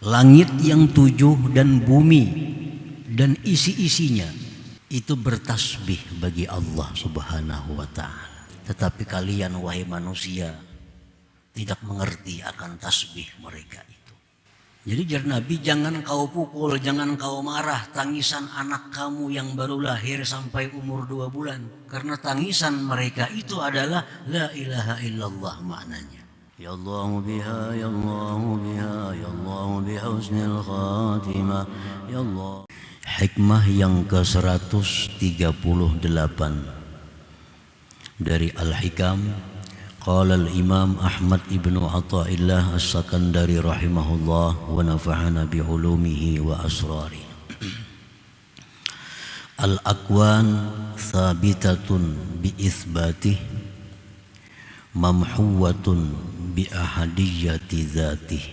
Langit yang tujuh dan bumi dan isi-isinya itu bertasbih bagi Allah Subhanahu wa ta'ala. Tetapi kalian wahai manusia tidak mengerti akan tasbih mereka itu. Jadi jar Nabi, jangan kau pukul, jangan kau marah tangisan anak kamu yang baru lahir sampai umur 2 bulan. Karena tangisan mereka itu adalah la ilaha illallah maknanya. Ya Allah biha, ya Allah biha, ya Allah bihusnil khatimah, ya Allah. Hikmah yang ke-138 dari Al-Hikam. Qala al-Imam Ahmad ibnu Athaillah As-Sakandari rahimahullah wa nafa'ana bi'ulumihi wa asrari. Al-akwan thabitatun bi-ithbatih mamhuwatun bi-ahadiyyati dzatih.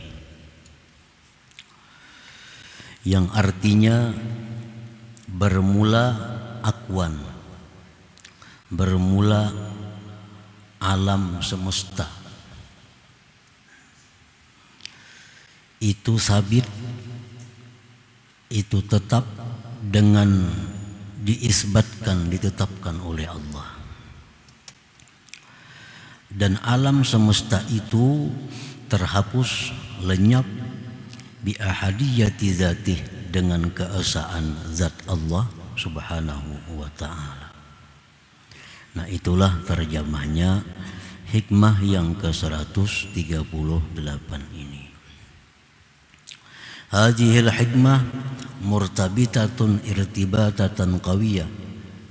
Yang artinya bermula akwan, bermula alam semesta itu sabit, itu tetap dengan diisbatkan, ditetapkan oleh Allah. Dan alam semesta itu terhapus, lenyap bi ahadiyati dzatih, dengan keesaan zat Allah Subhanahu wa ta'ala. Nah, itulah terjemahnya hikmah yang ke-138 ini. Hadhil hikmah murtabitatun irtibatatan qawiyah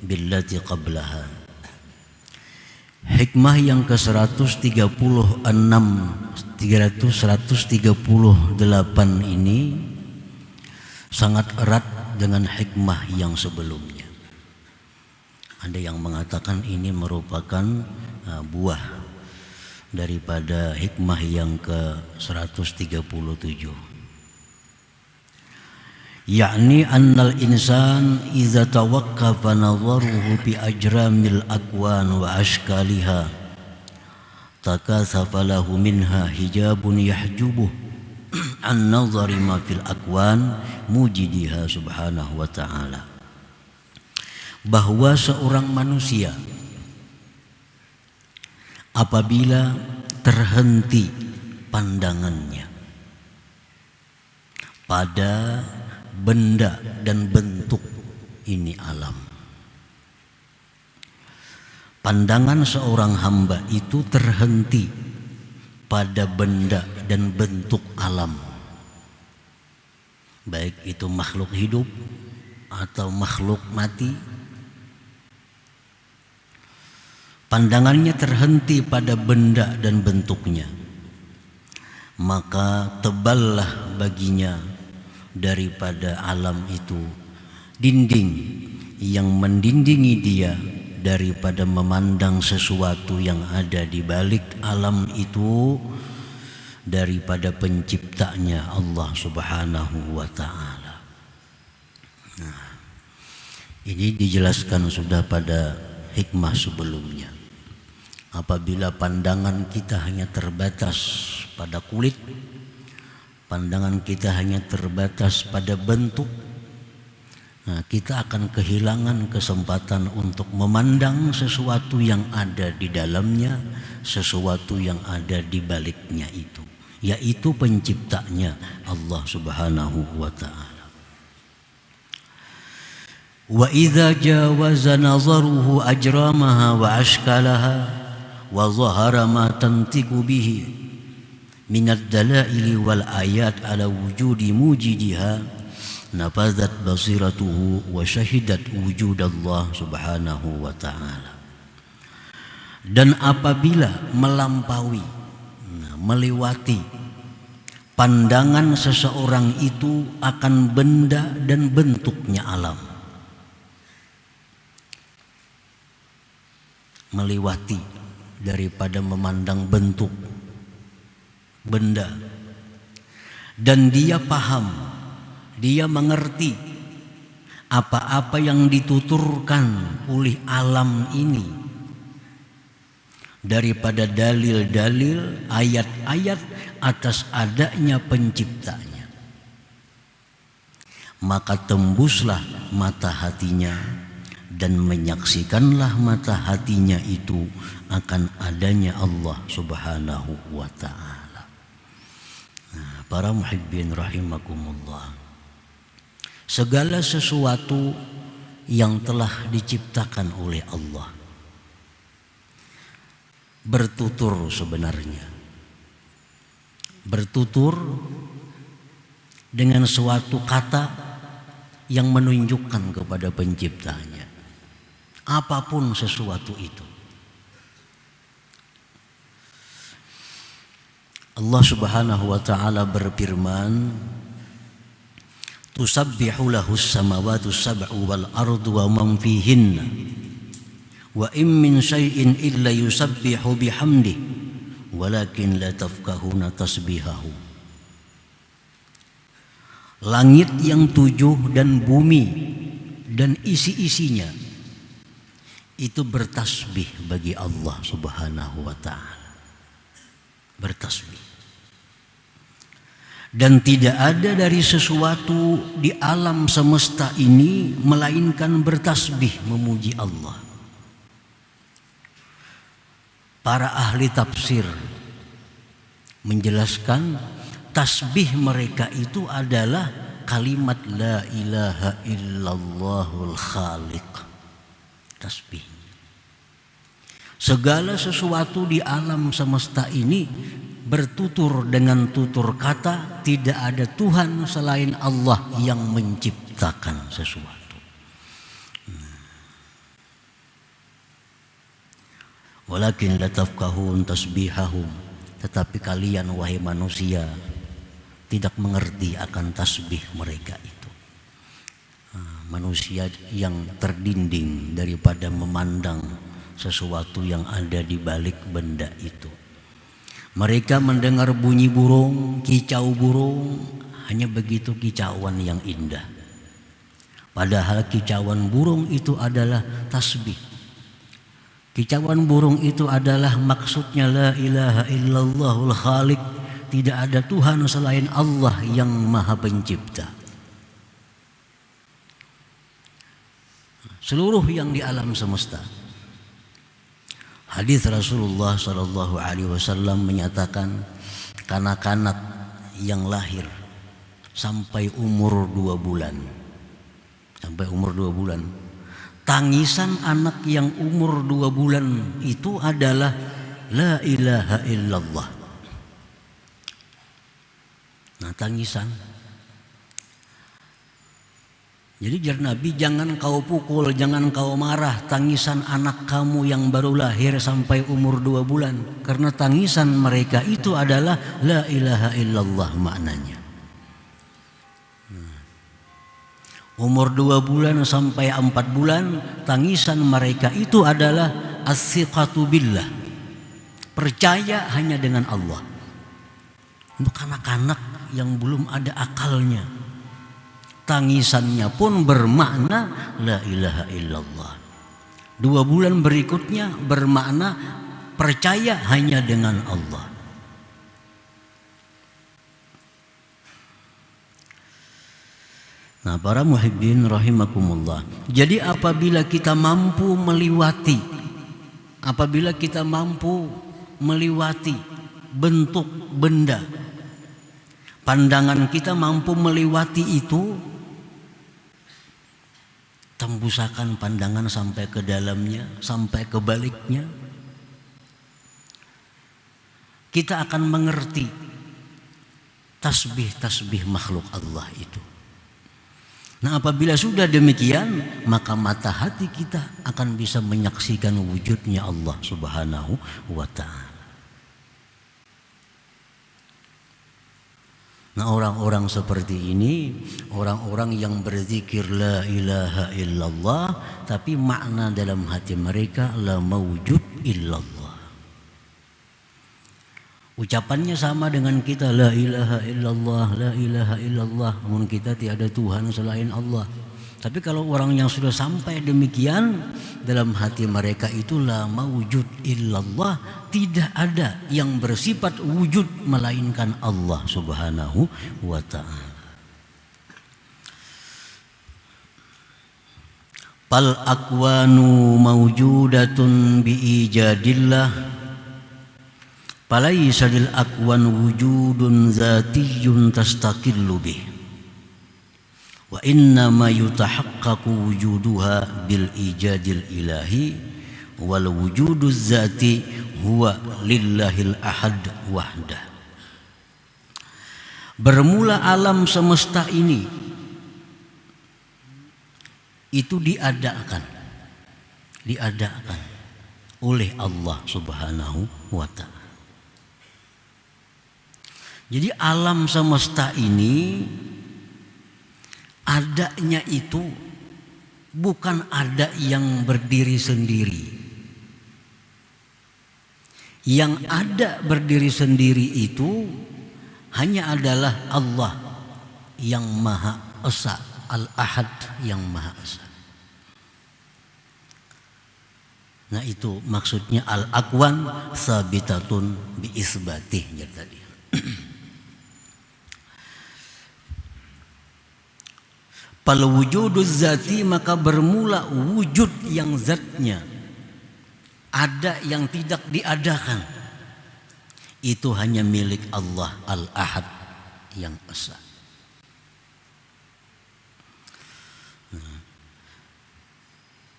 billati qablaha. Hikmah yang ke-138 ini sangat erat dengan hikmah yang sebelumnya. Ada yang mengatakan ini merupakan buah daripada hikmah yang ke-137. Yakni annal insan idza tawaqqafa nadharuhu bi ajramil akwan wa ashkaliha takathafa lahu minha hijabun yahjubuh an nadhari ma fil akwan mujidiha subhanahu wa ta'ala. Bahwa seorang manusia apabila terhenti pandangannya pada benda dan bentuk ini alam, pandangan seorang hamba itu terhenti pada benda dan bentuk alam, baik itu makhluk hidup atau makhluk mati. Pandangannya terhenti pada benda dan bentuknya, maka teballah baginya daripada alam itu dinding yang mendindingi dia daripada memandang sesuatu yang ada di balik alam itu daripada penciptanya Allah Subhanahu wa ta'ala. Nah, ini dijelaskan sudah pada hikmah sebelumnya. Apabila pandangan kita hanya terbatas pada kulit, pandangan kita hanya terbatas pada bentuk, nah, kita akan kehilangan kesempatan untuk memandang sesuatu yang ada di dalamnya, sesuatu yang ada di baliknya itu, yaitu penciptanya Allah Subhanahu wa ta'ala. Wa idza jawaza nazaruhu ajramaha wa ashkalaha wa zahara ma tantiqu bihi minad dalaili wal ayat ala wujudi mujidiha nafazat basiratuhu wa syahidat wujudallah subhanahu wa ta'ala. Dan apabila melampaui, melewati pandangan seseorang itu akan benda dan bentuknya alam, melewati daripada memandang bentuk benda, dan dia paham, dia mengerti apa-apa yang dituturkan oleh alam ini daripada dalil-dalil, ayat-ayat atas adanya penciptanya. maka tembuslah mata hatinya dan menyaksikanlah mata hatinya itu akan adanya Allah Subhanahu wa ta'ala. Nah, para muhibbin rahimakumullah, segala sesuatu yang telah diciptakan oleh Allah bertutur sebenarnya. Bertutur dengan suatu kata yang menunjukkan kepada penciptanya. Apapun sesuatu itu. Allah Subhanahu wa ta'ala berfirman, "Tusabbihu lahus samawati sab'u wal ardu wa man fihinna wa in min syai'in illa yusabbihu bihamdihi walakin la tafqahuna tasbihahu." Langit yang 7 dan bumi dan isi-isinya itu bertasbih bagi Allah Subhanahu wa ta'ala. Bertasbih. Dan tidak ada dari sesuatu di alam semesta ini melainkan bertasbih memuji Allah. Para ahli tafsir menjelaskan tasbih mereka itu adalah kalimat la ilaha illallahul khaliq. Tasbih. Segala sesuatu di alam semesta ini bertutur dengan tutur kata tidak ada Tuhan selain Allah yang menciptakan sesuatu. Walakin la tafqahun tasbihahum, tetapi kalian wahai manusia tidak mengerti akan tasbih mereka itu. Manusia yang terdinding daripada memandang sesuatu yang ada di balik benda itu. Mereka mendengar bunyi burung, kicau burung, hanya begitu kicauan yang indah. Padahal kicauan burung itu adalah tasbih. Kicauan burung itu adalah maksudnya la ilaha illallahul khaliq. Tidak ada Tuhan selain Allah yang maha pencipta. Seluruh yang di alam semesta. Hadis Rasulullah sallallahu alaihi wasallam menyatakan kanak-kanak yang lahir sampai umur 2 bulan. Sampai umur 2 bulan. Tangisan anak yang umur 2 bulan itu adalah la ilaha illallah. Nah, tangisan. Jadi jar Nabi, jangan kau pukul, jangan kau marah tangisan anak kamu yang baru lahir sampai umur 2 bulan. Karena tangisan mereka itu adalah la ilaha illallah maknanya. Umur 2 bulan sampai 4 bulan, tangisan mereka itu adalah as-siqatu billah. Percaya hanya dengan Allah. Untuk anak-anak yang belum ada akalnya, tangisannya pun bermakna la ilaha illallah. 2 bulan berikutnya bermakna percaya hanya dengan Allah. Nah, para muhibbin rahimakumullah. Jadi apabila kita mampu melewati bentuk benda, pandangan kita mampu melewati itu, tembusakan pandangan sampai ke dalamnya, sampai ke baliknya, kita akan mengerti tasbih-tasbih makhluk Allah itu. Nah, apabila sudah demikian, maka mata hati kita akan bisa menyaksikan wujudnya Allah Subhanahu wa ta'ala. Nah, orang-orang seperti ini, orang-orang yang berzikir la ilaha illallah, tapi makna dalam hati mereka la mawjud illallah. Ucapannya sama dengan kita, la ilaha illallah, la ilaha illallah. Namun kita tiada Tuhan selain Allah. Tapi kalau orang yang sudah sampai demikian, dalam hati mereka itu la mawjud illallah, tidak ada yang bersifat wujud melainkan Allah Subhanahu wa ta'ala. Fal akwanu mawjudatun biijadillah falaysa lil akwan wujudun zatiyyun tastaqillu bih wa innama yutahaqqaqu wujuduha bil ijadil ilahi wal wujuduz zati huwa lillahil ahad wahdah. Bermula alam semesta ini itu diadakan oleh Allah Subhanahu wa ta'ala. Jadi alam semesta ini adanya itu bukan ada yang berdiri sendiri. Yang ada berdiri sendiri itu hanya adalah Allah yang Maha Esa, Al-Ahad yang Maha Esa. Nah itu maksudnya al-akwan sabitatun bi isbatihnya tadi. Pal wujuduz zati, maka bermula wujud yang zatnya ada yang tidak diadakan, itu hanya milik Allah Al-Ahad yang Esa.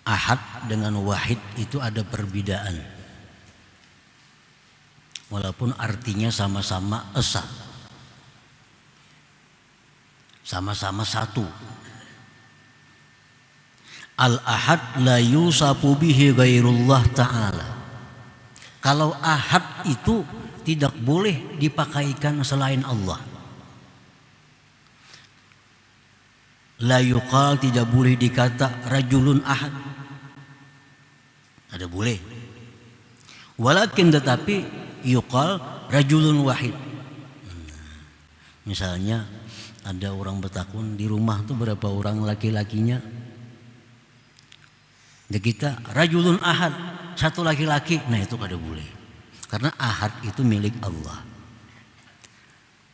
Ahad dengan wahid itu ada perbedaan, walaupun artinya sama-sama esa, sama-sama satu. Al-Ahad la yusafu bihi ghairullah ta'ala. Kalau ahad itu tidak boleh dipakaikan selain Allah. La yuqal, tidak boleh dikata rajulun ahad. Ada boleh. Walakin tetapi yuqal rajulun wahid. Misalnya ada orang bertakun di rumah tuh berapa orang laki-lakinya? Dan kita rajulun ahad, satu laki-laki. Nah itu kada boleh. Karena ahad itu milik Allah.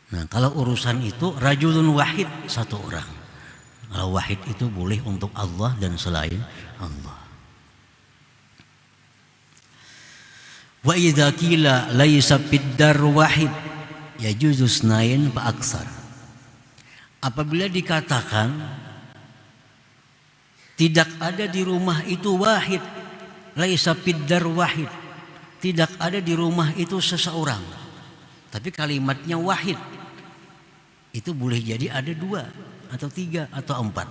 Nah kalau urusan itu rajulun wahid, satu orang. Kalau wahid itu boleh untuk Allah dan selain Allah. Wa idza qila laisa biddar wahid yajuzu snain fa aksar. Apabila dikatakan tidak ada di rumah itu wahid, laisa biddar wahid, tidak ada di rumah itu seseorang, tapi kalimatnya wahid, itu boleh jadi ada dua atau tiga atau empat.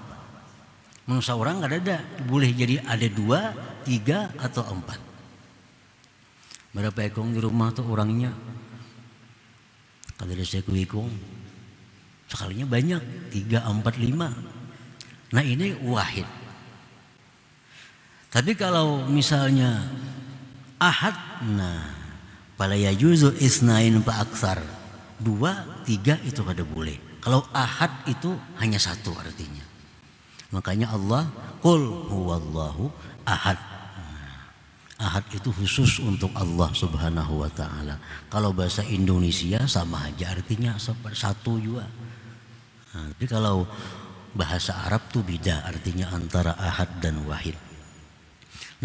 Menurut seorang nggak ada, boleh jadi ada dua, tiga atau empat. Berapa ekong di rumah tuh orangnya? Kalau ada saya ikung, sekalinya banyak, 3, 4, 5. Nah ini wahid. Tapi kalau misalnya ahad, nah fala yajuzu isnain fa aksar, 2, 3 itu kada boleh. Kalau ahad itu hanya satu artinya. Makanya Allah qul huwallahu ahad. Ahad itu khusus untuk Allah Subhanahu wa ta'ala. Kalau bahasa Indonesia sama aja artinya satu juga. Nah, tapi kalau bahasa Arab tuh beda artinya antara ahad dan wahid.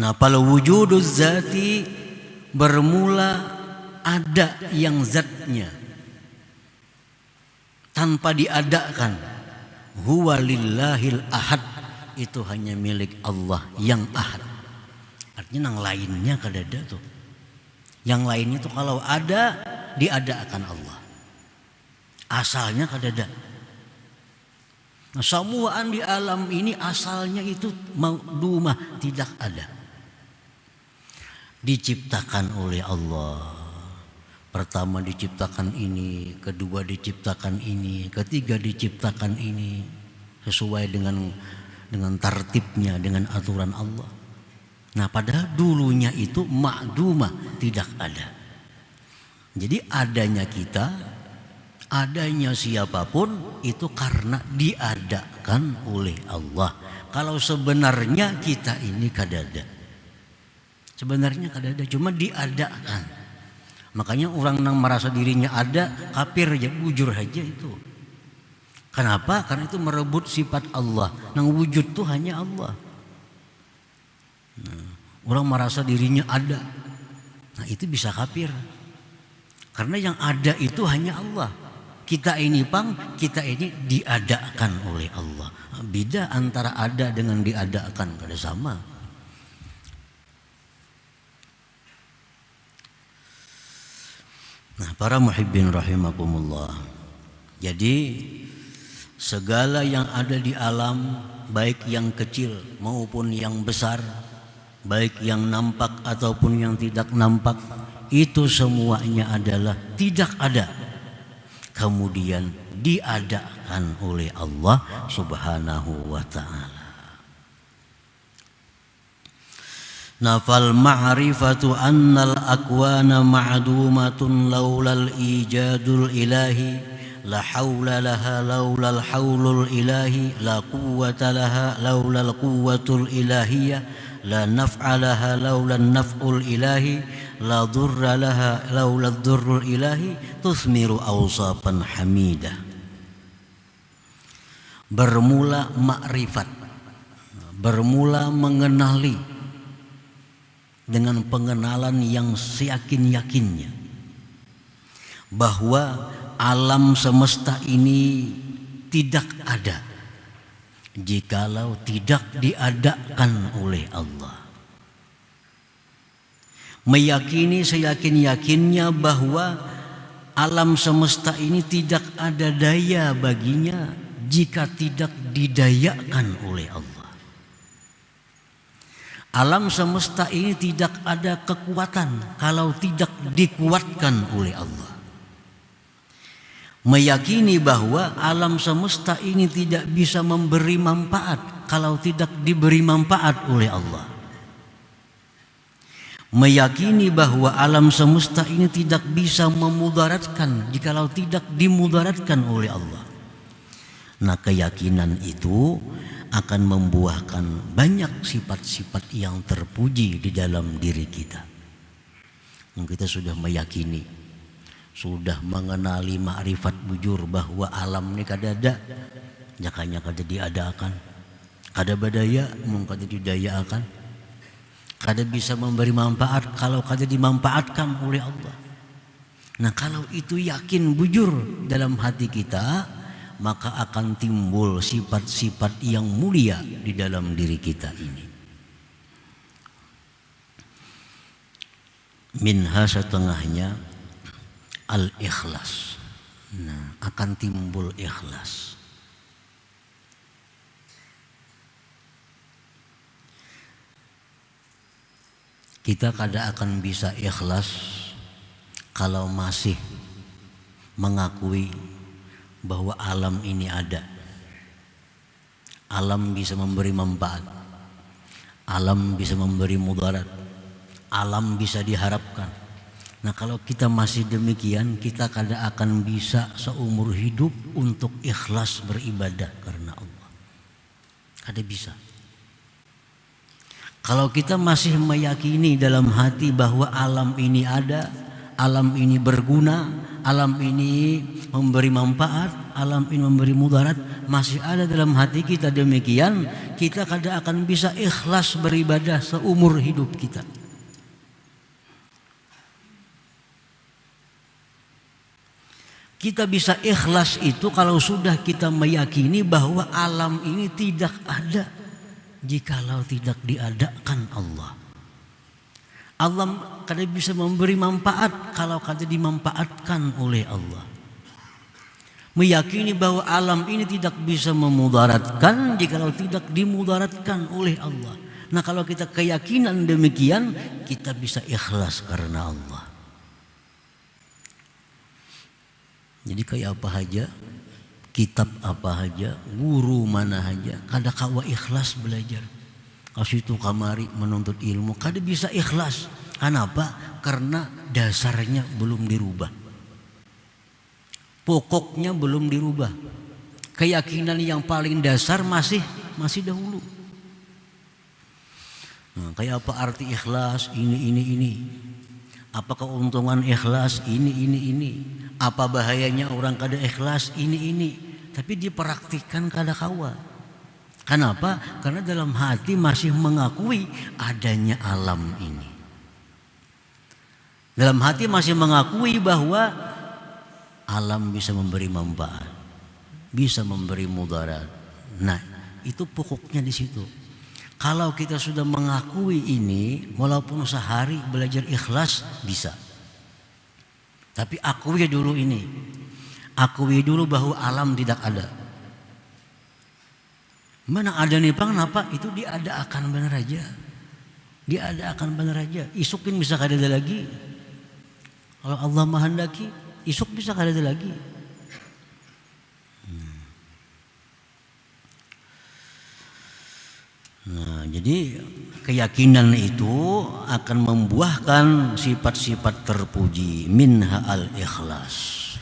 Nah kalau wujuduz zati bermula ada yang zatnya tanpa diadakan, huwa lillahil ahad, itu hanya milik Allah yang ahad. Artinya yang lainnya kada ada tuh. Yang lainnya tuh kalau ada diadakan Allah. Asalnya kada ada. Nah, semuaan di alam ini asalnya itu maudumah, tidak ada. Diciptakan oleh Allah. Pertama diciptakan ini, kedua diciptakan ini, ketiga diciptakan ini, sesuai dengan tertibnya, dengan aturan Allah. Nah padahal dulunya itu ma'dumah, tidak ada. Jadi adanya kita, adanya siapapun itu karena diadakan oleh Allah. Kalau sebenarnya kita ini kada ada. Sebenarnya kada ada, cuma diadakan. Makanya orang yang merasa dirinya ada, kafir aja, bujur aja itu. Kenapa? Karena itu merebut sifat Allah. Yang wujud itu hanya Allah. Orang merasa dirinya ada. Nah itu bisa kafir. Karena yang ada itu hanya Allah. Kita ini diadakan oleh Allah. Beda antara ada dengan diadakan, kada sama. Nah, para muhibbin rahimakumullah. Jadi segala yang ada di alam, baik yang kecil maupun yang besar, baik yang nampak ataupun yang tidak nampak, itu semuanya adalah tidak ada, kemudian diadakan oleh Allah Subhanahu wa ta'ala. Nafal ma'rifatu annal akwana ma'dumatun laulal ijadul ilahi la hawla laha laulal hawlul ilahi la quwwata laha laulal quwwatul ilahiyah la naf'a laha laulal naf'ul ilahi la dhurra laha laulal dhurrul ilahi tuthmiru awsafan hamidah. Bermula makrifat, bermula mengenali dengan pengenalan yang seyakin-yakinnya bahwa alam semesta ini tidak ada jikalau tidak diadakan oleh Allah. Meyakini seyakin-yakinnya bahwa alam semesta ini tidak ada daya baginya jika tidak didayakan oleh Allah. Alam semesta ini tidak ada kekuatan kalau tidak dikuatkan oleh Allah. Meyakini bahwa alam semesta ini tidak bisa memberi manfaat kalau tidak diberi manfaat oleh Allah. Meyakini bahwa alam semesta ini tidak bisa memudaratkan jikalau tidak dimudaratkan oleh Allah. Nah, keyakinan itu akan membuahkan banyak sifat-sifat yang terpuji di dalam diri kita. Kita sudah meyakini, sudah mengenali makrifat bujur bahwa alam ini kada ada, jakanya kada diadakan, kada badaya mung kada didayakan, kada bisa memberi manfaat kalau kada dimanfaatkan oleh Allah. Nah, kalau itu yakin bujur dalam hati kita, maka akan timbul sifat-sifat yang mulia di dalam diri kita ini. Minha setengahnya al-ikhlas. Nah, akan timbul ikhlas. Kita kada akan bisa ikhlas kalau masih mengakui bahwa alam ini ada. Alam bisa memberi manfaat, alam bisa memberi mudarat, alam bisa diharapkan. Nah, kalau kita masih demikian, kita kada akan bisa seumur hidup untuk ikhlas beribadah karena Allah. Kada bisa. Kalau kita masih meyakini dalam hati bahwa alam ini ada, alam ini berguna, alam ini memberi manfaat, alam ini memberi mudarat, masih ada dalam hati kita demikian, kita kada akan bisa ikhlas beribadah seumur hidup kita. Kita bisa ikhlas itu kalau sudah kita meyakini bahwa alam ini tidak ada jikalau tidak diadakan Allah. Allah kada bisa memberi manfaat kalau kada dimanfaatkan oleh Allah. Meyakini bahwa alam ini tidak bisa memudaratkan jikalau tidak dimudaratkan oleh Allah. Nah, kalau kita keyakinan demikian, kita bisa ikhlas karena Allah. Jadi kayak apa aja, kitab apa aja, guru mana aja, kada kawa ikhlas belajar. Kasih itu kamari menuntut ilmu, kada bisa ikhlas. Kenapa? Karena dasarnya belum dirubah, pokoknya belum dirubah. Keyakinan yang paling dasar masih dahulu. Nah, kayak apa arti ikhlas? Ini. Apa keuntungan ikhlas? Ini. Apa bahayanya orang kada ikhlas? Ini. Tapi dipraktikkan kada kawa. Kenapa? Karena dalam hati masih mengakui adanya alam ini. Dalam hati masih mengakui bahwa alam bisa memberi manfaat, bisa memberi mudarat. Nah, itu pokoknya di situ. Kalau kita sudah mengakui ini, walaupun sehari belajar ikhlas bisa. Tapi akui dulu ini. Akui dulu bahwa alam tidak ada. Mana ada nih Bang, kenapa? Itu diada-akan benar aja. Diada-akan benar aja. Isukin bisa kada ada lagi. Kalau Allah menghendaki, isuk bisa kada ada lagi. Nah, jadi keyakinan itu akan membuahkan sifat-sifat terpuji, minha al-ikhlas.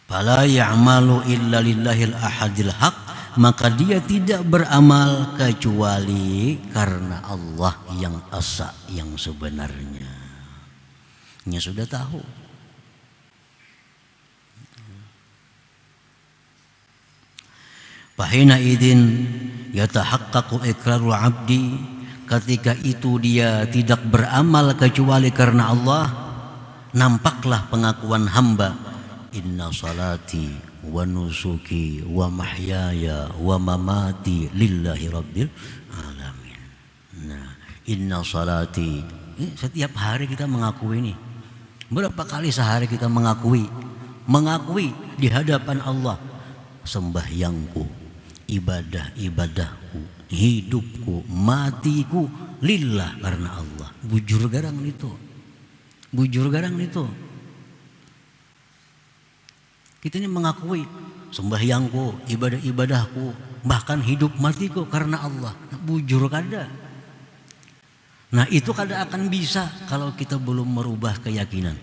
Fala ya'malu illa lillahil ahadil haq, maka dia tidak beramal kecuali karena Allah yang asa, yang sebenarnya. Nya sudah tahu. Fahina idin yatahaqqaqu iqrarul abdi, ketika itu dia tidak beramal kecuali karena Allah, nampaklah pengakuan hamba, inna salati wa nusuki wa mahyaya wa mamati lillahi rabbil alamin. Nah, inna salati, setiap hari kita mengakui ini. Berapa kali sehari kita mengakui di hadapan Allah, sembahyangku, ibadahku, hidupku, matiku lillah, karena Allah. Bujur garang itu. Kita ini mengakui sembahyangku, ibadahku, bahkan hidup matiku karena Allah. Bujur kada. Nah, itu kada akan bisa kalau kita belum merubah keyakinan.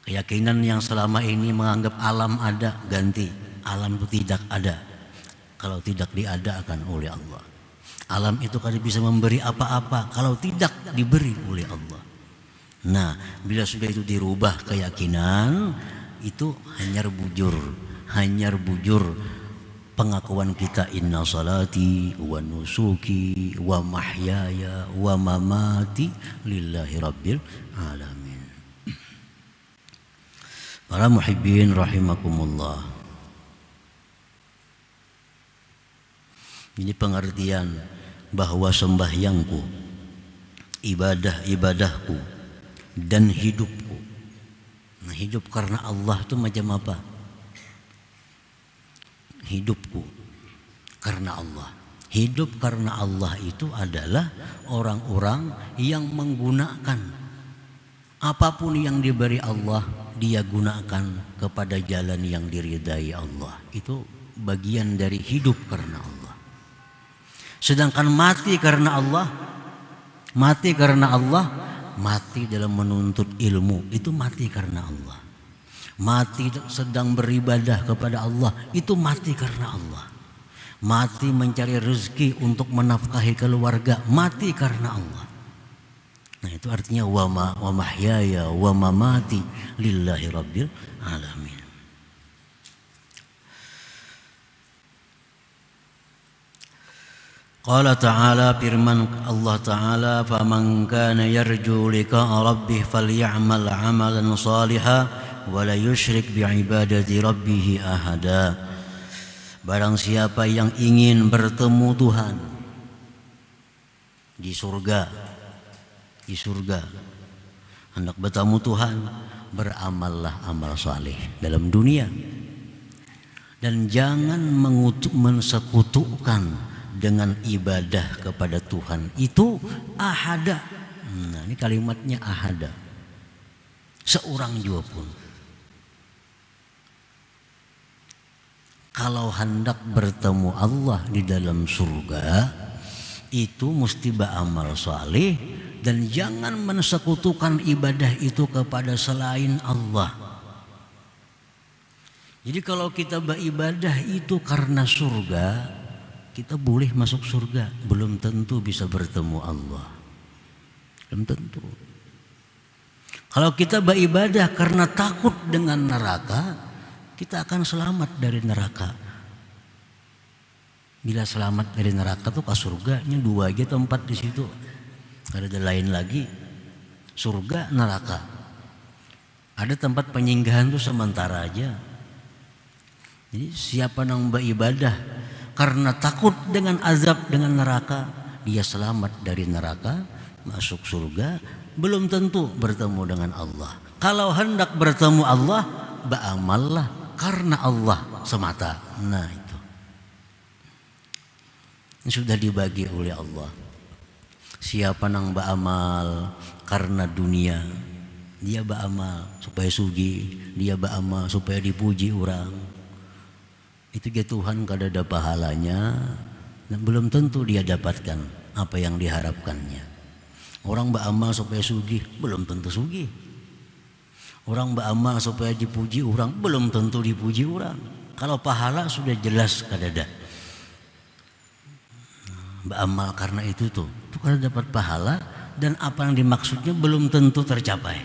Keyakinan yang selama ini menganggap alam ada, ganti alam itu tidak ada. Kalau tidak diadakan oleh Allah. Alam itu kada bisa memberi apa-apa kalau tidak diberi oleh Allah. Nah, bila sudah itu dirubah keyakinan, itu hanyar bujur pengakuan kita, inna salati wa nusuki wa mahyaya wa mamati lillahi rabbil alamin. Para muhibbin rahimakumullah. Ini pengertian bahwa sembahyangku, ibadahku dan hidupku. Nah, hidup karena Allah itu macam apa? Hidupku karena Allah. Hidup karena Allah itu adalah orang-orang yang menggunakan apapun yang diberi Allah, dia gunakan kepada jalan yang diridai Allah. Itu bagian dari hidup karena Allah. Sedangkan mati karena Allah, mati dalam menuntut ilmu, itu mati karena Allah. Mati sedang beribadah kepada Allah, itu mati karena Allah. Mati mencari rezeki untuk menafkahi keluarga, mati karena Allah. Nah, itu artinya wa mahyaya wa mamati lillahi rabbil alamin. Qala ta'ala, firman Allah Ta'ala, faman kana yarju liqa'a rabbih falyamal 'amalan shalihan wa la yusyrik bi'ibadati rabbih ahada. Barang siapa yang ingin bertemu Tuhan di surga, hendak bertemu Tuhan, beramallah amal saleh dalam dunia dan jangan mensekutukan dengan ibadah kepada Tuhan itu ahada. Nah, ini kalimatnya ahada, seorang juga pun. Kalau hendak bertemu Allah di dalam surga, itu mesti beramal saleh dan jangan mensekutukan ibadah itu kepada selain Allah. Jadi kalau kita beribadah itu karena surga, kita boleh masuk surga, belum tentu bisa bertemu Allah. Belum tentu. Kalau kita beribadah karena takut dengan neraka, kita akan selamat dari neraka. Bila selamat dari neraka tuh ke surganya 2 aja tempat di situ. Ada lain lagi. Surga, neraka. Ada tempat penyinggahan tuh sementara aja. Jadi siapa yang beribadah karena takut dengan azab dengan neraka, dia selamat dari neraka, masuk surga, belum tentu bertemu dengan Allah. Kalau hendak bertemu Allah, beramallah karena Allah semata. Nah itu. Ini sudah dibagi oleh Allah. Siapa yang beramal karena dunia, dia beramal supaya sugi, dia beramal supaya dipuji orang. Itu dia Tuhan kada ada pahalanya, dan belum tentu dia dapatkan apa yang diharapkannya. Orang beramal supaya sugi, belum tentu sugi. Orang beramal supaya dipuji orang, belum tentu dipuji orang. Kalau pahala sudah jelas kada ada. Beramal karena itu tuh kada dapat pahala, dan apa yang dimaksudnya belum tentu tercapai.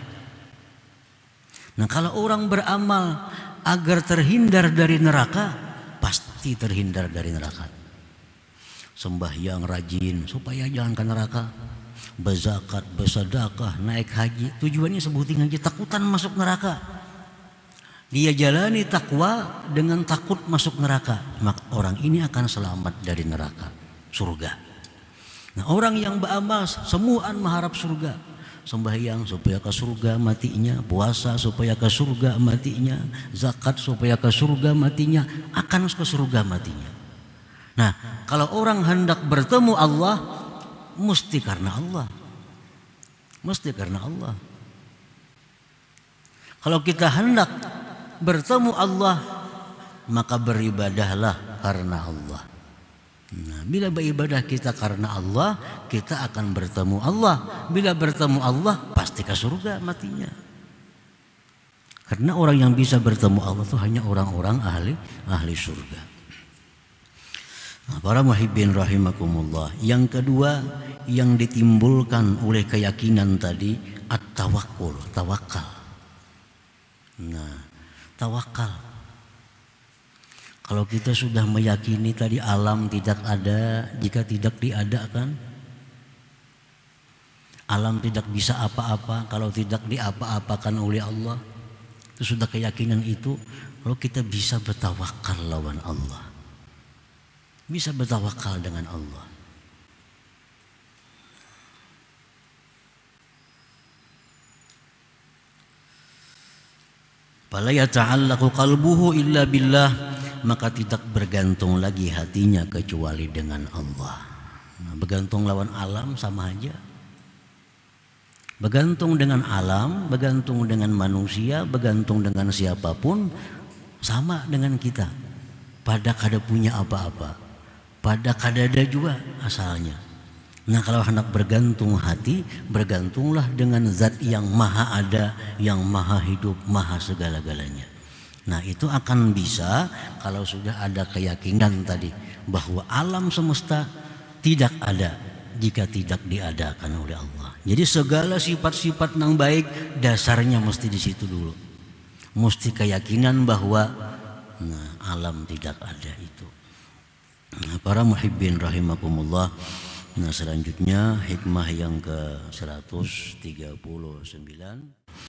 Nah kalau orang beramal agar terhindar dari neraka, pasti terhindar dari neraka. Sembahyang rajin supaya jangan ke neraka, berzakat, bersedekah, naik haji, tujuannya sebutin aja takutan masuk neraka. Dia jalani takwa dengan takut masuk neraka, maka orang ini akan selamat dari neraka, surga. Nah orang yang beramal semuaan mengharap surga, sembahyang supaya ke surga matinya, puasa supaya ke surga matinya, zakat supaya ke surga matinya, akan ke surga matinya. Nah kalau orang hendak bertemu Allah, mesti karena Allah, mesti karena Allah. Kalau kita hendak bertemu Allah, maka beribadahlah karena Allah. Nah, bila beribadah kita karena Allah, kita akan bertemu Allah. Bila bertemu Allah, pasti ke surga matinya. Karena orang yang bisa bertemu Allah itu hanya orang-orang ahli surga. Nah, para muhibbin rahimakumullah. Yang kedua yang ditimbulkan oleh keyakinan tadi, at-tawakkul, tawakal. Nah, tawakal. Kalau kita sudah meyakini tadi alam tidak ada jika tidak diadakan, alam tidak bisa apa-apa kalau tidak diapa-apakan oleh Allah, itu sudah keyakinan itu. Kalau kita bisa bertawakal lawan Allah, bisa bertawakal dengan Allah. Fala yata'allaqu qalbuhu illa billah, maka tidak bergantung lagi hatinya kecuali dengan Allah. Nah, bergantung lawan alam sama aja. Bergantung dengan alam, bergantung dengan manusia, bergantung dengan siapapun, sama dengan kita. Pada kada punya apa-apa, pada kada ada juga asalnya. Nah kalau hendak bergantung hati, bergantunglah dengan zat yang maha ada, yang maha hidup, maha segala-galanya. Nah itu akan bisa kalau sudah ada keyakinan tadi bahwa alam semesta tidak ada jika tidak diadakan oleh Allah. Jadi segala sifat-sifat yang baik dasarnya mesti di situ dulu. Mesti keyakinan bahwa alam tidak ada itu. Nah, para muhibbin rahimakumullah. Nah selanjutnya hikmah yang ke 139.